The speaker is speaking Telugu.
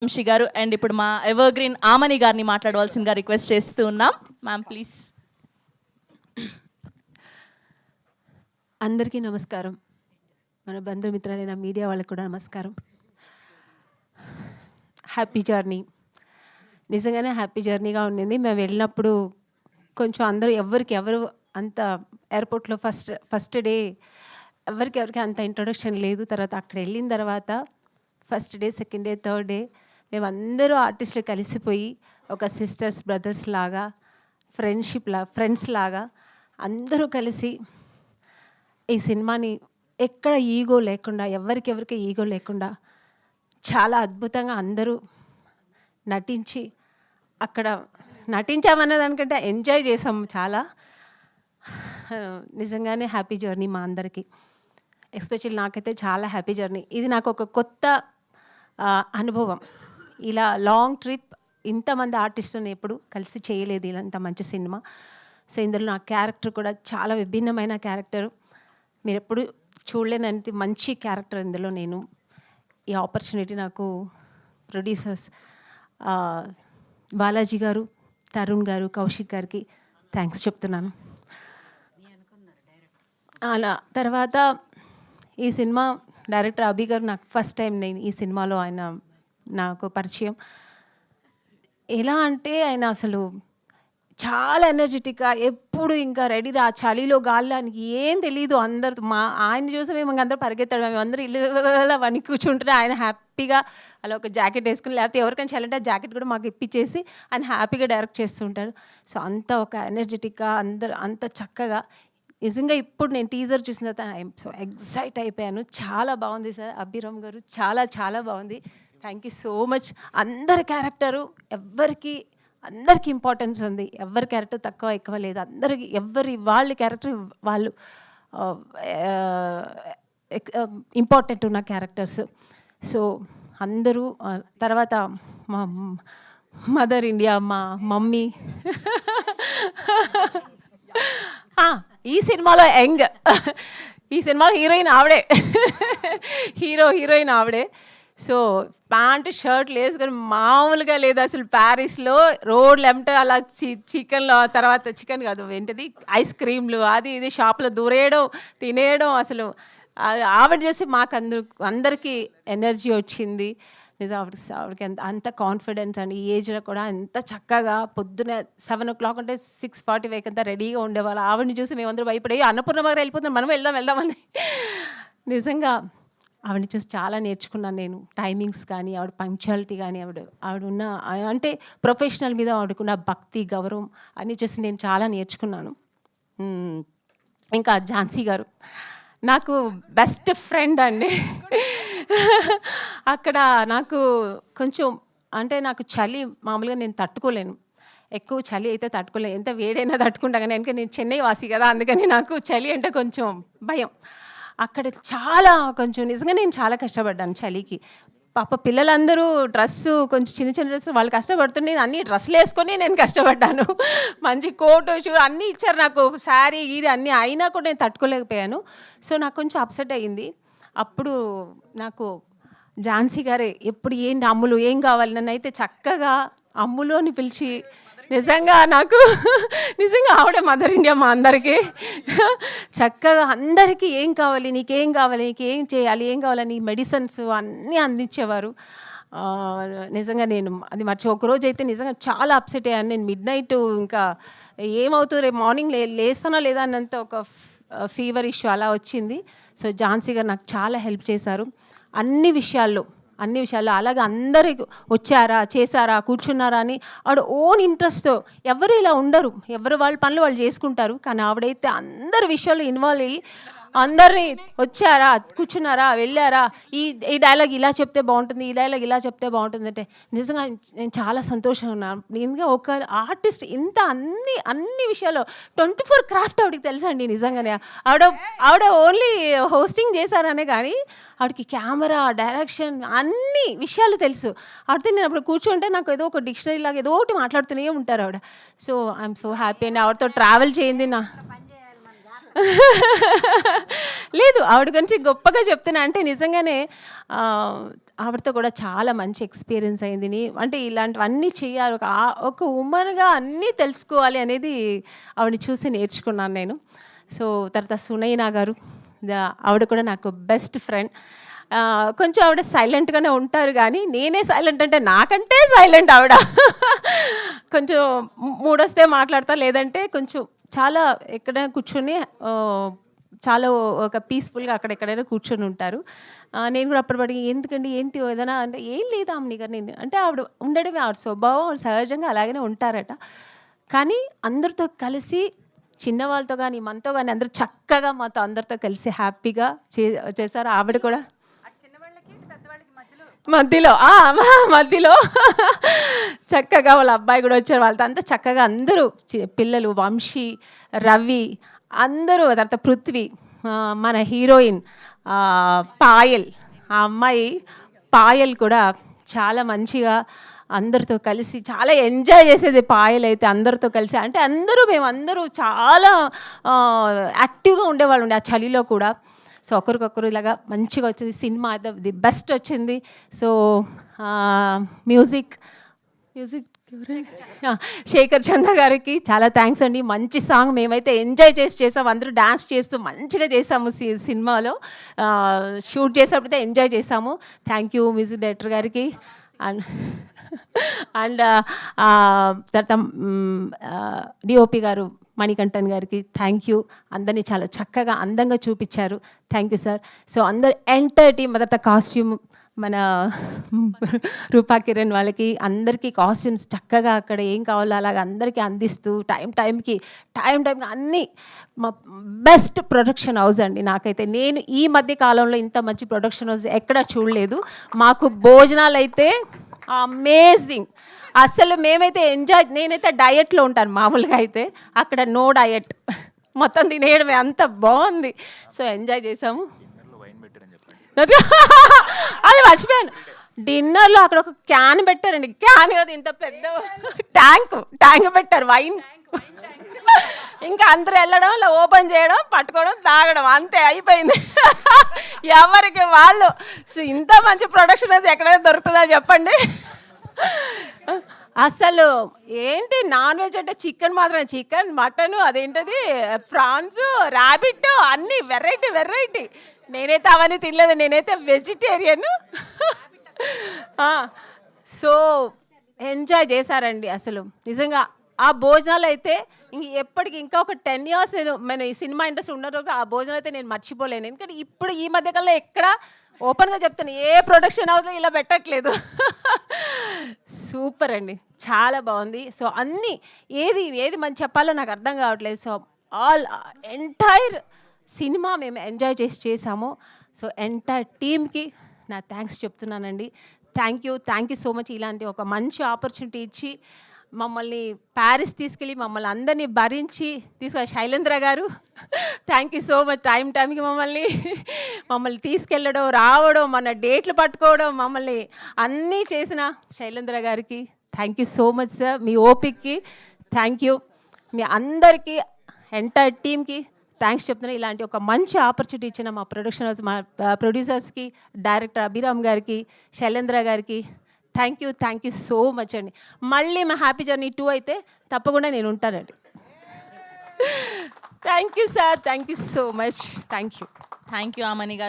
వంశీ గారు అండ్ ఇప్పుడు మా ఎవర్ గ్రీన్ ఆమని గారిని మాట్లాడవలసిందిగా రిక్వెస్ట్ చేస్తూ ఉన్నాం. Ma'am please. అందరికీ నమస్కారం. మన బంధుమిత్రులైన మీడియా వాళ్ళకు కూడా నమస్కారం. Happy journey. నిజంగానే హ్యాపీ జర్నీగా ఉండింది. మేము వెళ్ళినప్పుడు కొంచెం అందరూ ఎవరు అంత ఎయిర్పోర్ట్లో ఫస్ట్ డే ఎవరికి అంత ఇంట్రొడక్షన్ లేదు. తర్వాత అక్కడ వెళ్ళిన తర్వాత first day, second day, third day మేమందరూ ఆర్టిస్టులు కలిసిపోయి ఒక సిస్టర్స్, బ్రదర్స్ లాగా, ఫ్రెండ్స్ లాగా అందరూ కలిసి ఈ సినిమాని ఎక్కడ ఈగో లేకుండా, ఎవరికి ఈగో లేకుండా చాలా అద్భుతంగా అందరూ నటించి, అక్కడ నటించామన్న దానికంటే ఎంజాయ్ చేసాము చాలా. నిజంగానే హ్యాపీ జర్నీ మా అందరికీ. ఎస్పెషల్లీ నాకైతే చాలా హ్యాపీ జర్నీ. ఇది నాకు ఒక కొత్త అనుభవం. ఇలా లాంగ్ ట్రిప్ ఇంతమంది ఆర్టిస్టులను ఎప్పుడు కలిసి చేయలేదు ఇలాంత మంచి సినిమా. సో ఇందులో నా క్యారెక్టర్ కూడా చాలా విభిన్నమైన క్యారెక్టరు. మీరు ఎప్పుడు చూడలేనంత మంచి క్యారెక్టర్ ఇందులో నేను. ఈ ఆపర్చునిటీ నాకు ప్రొడ్యూసర్స్ బాలాజీ గారు, తరుణ్ గారు, కౌశిక్ గారికి థ్యాంక్స్ చెప్తున్నాను. అలా తర్వాత ఈ సినిమా డైరెక్టర్ అభి గారు నాకు ఫస్ట్ టైం నేను ఈ సినిమాలో ఆయన నాకు పరిచయం. ఎలా అంటే ఆయన అసలు చాలా ఎనర్జెటిక్గా ఎప్పుడు ఇంకా రెడీ రా, చలిలో గాల్లో ఆయనకి ఏం తెలియదు. అందరు ఆయన చూసి మేము అందరూ పరిగెత్తాడు. మేము అందరూ ఇల్లు వణి కూర్చుంటే ఆయన హ్యాపీగా అలా ఒక జాకెట్ వేసుకుని, లేకపోతే ఎవరికైనా చల్లంటే ఆ జాకెట్ కూడా మాకు ఇప్పించేసి ఆయన హ్యాపీగా డైరెక్ట్ చేస్తుంటాడు. సో అంత ఒక ఎనర్జెటిక్గా అందరూ అంత చక్కగా. నిజంగా ఇప్పుడు నేను టీజర్ చూసిన తర్వాత ఐఎమ్ సో ఎగ్జైట్ అయిపోయాను. చాలా బాగుంది సార్ అభిరామ్ గారు, చాలా చాలా బాగుంది. Thank you so much. అందరి క్యారెక్టరు అందరికీ ఇంపార్టెన్స్ ఉంది. ఎవరి క్యారెక్టర్ తక్కువ ఎక్కువ లేదు. అందరికి వాళ్ళ క్యారెక్టర్ వాళ్ళు ఇంపార్టెంట్ ఉన్న క్యారెక్టర్స్. సో అందరూ తర్వాత మా మదర్ ఇండియా, మా మమ్మీ ఈ సినిమాలో యంగ్, ఈ సినిమాలో హీరోయిన్ ఆవిడే, హీరోయిన్ ఆవిడే. సో ప్యాంటు షర్ట్లు వేసుకొని మామూలుగా లేదు అసలు. ప్యారిస్లో రోడ్లు ఎంట అలా చికెన్లో, తర్వాత చికెన్ కాదు ఏంటిది ఐస్ క్రీమ్లు అది ఇది షాప్లో దూరేయడం, తినేయడం. అసలు ఆవిడ చేసి మాకు అందరికీ ఎనర్జీ వచ్చింది. నిజం ఆవిడకి అంత కాన్ఫిడెన్స్ అండి. ఈ ఏజ్లో కూడా ఎంత చక్కగా పొద్దున 7 o'clock అంటే 6:45 అంతా రెడీగా ఉండేవాళ్ళు. ఆవిడని చూసి మేమందరూ భయపడి అన్నపూర్ణ దగ్గర వెళ్ళిపోతున్నాం, మనం వెళ్దామని. నిజంగా ఆవిడని చూసి చాలా నేర్చుకున్నాను నేను. టైమింగ్స్ కానీ, ఆవిడ పంక్చువాలిటీ కానీ, ఆవిడ అంటే ప్రొఫెషనల్ మీద ఆవిడకున్న భక్తి, గౌరవం అన్నీ చూసి నేను చాలా నేర్చుకున్నాను. ఇంకా ఝాన్సీ గారు నాకు బెస్ట్ ఫ్రెండ్ అండి. అక్కడ నాకు కొంచెం అంటే నాకు చలి మామూలుగా నేను తట్టుకోలేను. ఎక్కువ చలి అయితే తట్టుకోలేను. ఎంత వేడైనా తట్టుకుంటా కానీ, ఎందుకంటే నేను చెన్నై వాసి కదా, అందుకని నాకు చలి అంటే కొంచెం భయం. అక్కడ చాలా కొంచెం నిజంగా నేను చాలా కష్టపడ్డాను చలికి. పాప పిల్లలందరూ డ్రెస్సు కొంచెం చిన్న డ్రెస్సు వాళ్ళు కష్టపడుతుంటే నేను అన్ని డ్రెస్సులు వేసుకొని నేను కష్టపడ్డాను. మంచి కోటు, షూ అన్నీ ఇచ్చారు నాకు, శారీ గీరి అన్నీ, అయినా కూడా నేను తట్టుకోలేకపోయాను. సో నాకు కొంచెం అప్సెట్ అయ్యింది. అప్పుడు నాకు ఝాన్సీ గారే ఎప్పుడు ఏంటి అమ్ములు ఏం కావాలి, నన్ను అయితే చక్కగా అమ్ములు అని పిలిచి, నిజంగా ఆవిడే మదర్ ఇండియా మా అందరికీ. చక్కగా అందరికీ ఏం కావాలి, నీకేం కావాలి, నీకేం చేయాలి, ఏం కావాలని మెడిసిన్స్ అన్నీ అందించేవారు. నిజంగా నేను అది ఒకరోజు అయితే నిజంగా చాలా అప్సెట్ అయ్యాను. నేను మిడ్నైట్ ఇంకా ఏమవుతుంది రేపు మార్నింగ్ లేస్తానా లేదా అన్నంత ఒక ఫీవర్ ఇష్యూ అలా వచ్చింది. సో ఝాన్సీ గారు నాకు చాలా హెల్ప్ చేశారు అన్ని విషయాల్లో. అలాగే అందరికి వచ్చారా, చేశారా, కూర్చున్నారా అని ఆవిడ ఓన్ ఇంట్రెస్ట్తో. ఎవరు ఇలా ఉండరు, ఎవరు వాళ్ళ పనులు వాళ్ళు చేసుకుంటారు. కానీ ఆవిడైతే అందరి విషయాల్లో ఇన్వాల్వ్ అయ్యి అందరినీ వచ్చారా, కూర్చున్నారా, వెళ్ళారా, ఈ డైలాగ్ ఇలా చెప్తే బాగుంటుంది, ఈ డైలాగ్ ఇలా చెప్తే బాగుంటుంది అంటే నిజంగా నేను చాలా సంతోషంగా ఉన్నాను. నేను ఒక ఆర్టిస్ట్ ఇంత అన్ని విషయాల్లో 24 క్రాఫ్ట్ ఆవిడకి తెలుసండి. నిజంగానే ఆవిడ ఓన్లీ హోస్టింగ్ చేశారనే కానీ ఆవిడకి కెమెరా, డైరెక్షన్ అన్ని విషయాలు తెలుసు. ఆవిడతో నేను అప్పుడు కూర్చుంటే నాకు ఏదో ఒక డిక్షనరీ లాగా ఏదో ఒకటి మాట్లాడుతూనే ఉంటారు ఆవిడ. సో ఐఎమ్ సో హ్యాపీ అండి ఆవిడతో ట్రావెల్ చేయింది. లేదు ఆవిడ గురించి గొప్పగా చెప్తున్నా అంటే నిజంగానే ఆవిడతో కూడా చాలా మంచి ఎక్స్పీరియన్స్ అయింది. అంటే ఇలాంటివన్నీ చేయాలి, ఒక ఉమెన్గా అన్నీ తెలుసుకోవాలి అనేది ఆవిడని చూసి నేర్చుకున్నాను నేను. సో తర్వాత సునైనా గారు, ఆవిడ కూడా నాకు బెస్ట్ ఫ్రెండ్. కొంచెం ఆవిడ సైలెంట్గానే ఉంటారు, కానీ నేనే సైలెంట్ అంటే నాకంటే సైలెంట్ ఆవిడ. కొంచెం మూడొస్తే మాట్లాడతా, లేదంటే కొంచెం చాలా ఎక్కడైనా కూర్చొని చాలా ఒక పీస్ఫుల్గా అక్కడెక్కడైనా కూర్చొని ఉంటారు. నేను కూడా అప్పటిపడి ఎందుకండి ఏంటి ఏదైనా అంటే ఏం లేదా అమ్మని గారు నేను అంటే ఆవిడ ఉండడమే, ఆవిడ స్వభావం ఆవిడ సహజంగా అలాగనే ఉంటారట. కానీ అందరితో కలిసి చిన్నవాళ్ళతో కానీ మనతో కానీ అందరూ చక్కగా మాతో అందరితో కలిసి హ్యాపీగా చేశారు. ఆవిడ కూడా మధ్యలో చక్కగా వాళ్ళ అబ్బాయి కూడా వచ్చారు, వాళ్ళతో అంతా చక్కగా అందరూ పిల్లలు వంశీ, రవి అందరూ, తర్వాత పృథ్వీ, మన హీరోయిన్ పాయల్, ఆ అమ్మాయి పాయల్ కూడా చాలా మంచిగా అందరితో కలిసి చాలా ఎంజాయ్ చేసేది పాయల్ అయితే అందరితో కలిసి. అంటే మేమందరూ చాలా యాక్టివ్గా ఉండేవాళ్ళు ఉండే ఆ చలిలో కూడా. సో ఒకరికొకరు ఇలాగా మంచిగా వచ్చింది సినిమా, ది బెస్ట్ వచ్చింది. సో మ్యూజిక్ శేఖర్ చంద్ర గారికి చాలా థ్యాంక్స్ అండి. మంచి సాంగ్ మేమైతే ఎంజాయ్ చేసాం, అందరూ డాన్స్ చేస్తూ మంచిగా చేసాము సినిమాలో. షూట్ చేసేప్పుడైతే ఎంజాయ్ చేసాము. థ్యాంక్ యూ మ్యూజిక్ డైరెక్టర్ గారికి. అండ్ తర్వాత డిఓపి గారు మణికంఠన్ గారికి థ్యాంక్ యూ. అందరినీ చాలా చక్కగా అందంగా చూపించారు. Thank you sir. సో అందరు ఎంటైర్ టీమ్, తర్వాత కాస్ట్యూమ్ మన రూపా కిరణ్ వాళ్ళకి అందరికీ కాస్ట్యూమ్స్ చక్కగా అక్కడ ఏం కావాలో అలాగ అందరికీ అందిస్తూ టైంకి అన్నీ మా బెస్ట్ ప్రొడక్షన్ హౌస్ అండి. నాకైతే నేను ఈ మధ్య కాలంలో ఇంత మంచి ప్రొడక్షన్ హౌస్ ఎక్కడా చూడలేదు. మాకు భోజనాలు అయితే అమేజింగ్, అసలు మేమైతే నేనైతే డయట్లో ఉంటాను మామూలుగా, అయితే అక్కడ నో డయట్, మొత్తం తినేయడమే, అంత బాగుంది. సో ఎంజాయ్ చేసాము. అది మర్చిపోయాను, డిన్నర్లో అక్కడ ఒక క్యాన్ పెట్టారండి, క్యాన్ కదా ఇంత పెద్ద ట్యాంక్ పెట్టారు వైన్. ఇంకా అందరూ వెళ్ళడం, ఇలా ఓపెన్ చేయడం, పట్టుకోవడం, తాగడం, అంతే అయిపోయింది. ఎవరికి వాళ్ళు. సో ఇంత మంచి ప్రొడక్షన్ అయితే ఎక్కడైనా దొరుకుతుందా చెప్పండి. అసలు ఏంటి నాన్ వెజ్ అంటే చికెన్ మాత్రమే, చికెన్, మటన్, అదేంటది ప్రాన్స్, ర్యాబిట్, అన్నీ వెరైటీ. నేనైతే అవన్నీ తినలేదు, నేనైతే వెజిటేరియన్. సో ఎంజాయ్ చేశారండి అసలు నిజంగా. ఆ భోజనాలు అయితే ఎప్పటికి ఇంకా ఒక 10 years మన ఈ సినిమా ఇండస్ట్రీ ఉన్న ఆ భోజనం అయితే నేను మర్చిపోలేను. ఎందుకంటే ఇప్పుడు ఈ మధ్యకాలంలో ఎక్కడ ఓపెన్గా చెప్తాను, ఏ ప్రొడక్షన్ హౌస్లో ఇలా పెట్టట్లేదు. సూపర్ అండి, చాలా బాగుంది. సో అన్నీ ఏది మంచి చెప్పాలో నాకు అర్థం కావట్లేదు. సో ఎంటైర్ సినిమా మేము ఎంజాయ్ చేసాము. సో ఎంటైర్ టీమ్కి నా థ్యాంక్స్ చెప్తున్నానండి. Thank you so much. ఇలాంటి ఒక మంచి ఆపర్చునిటీ ఇచ్చి మమ్మల్ని ప్యారిస్ తీసుకెళ్ళి మమ్మల్ని అందరినీ భరించి శైలేంద్ర గారు థ్యాంక్ యూ సో మచ్. టైంకి మమ్మల్ని తీసుకెళ్ళడం, రావడం, మన డేట్లు పట్టుకోవడం, మమ్మల్ని అన్నీ చేసిన శైలేంద్ర గారికి thank you so much sir. మీ ఓపిక్కి థ్యాంక్ యూ. మీ అందరికీ ఎంటైర్ టీమ్కి థ్యాంక్స్ చెప్తున్నాను. ఇలాంటి ఒక మంచి ఆపర్చునిటీ ఇచ్చిన మా ప్రొడక్షన్ హౌస్, మా ప్రొడ్యూసర్స్కి, డైరెక్టర్ అభిరామ్ గారికి, శైలేంద్ర గారికి థ్యాంక్ యూ సో మచ్ అండి. మళ్ళీ మా హ్యాపీ జర్నీ 2 అయితే తప్పకుండా నేను ఉంటానండి. Thank you sir, thank you so much. Thank you Amani గారు.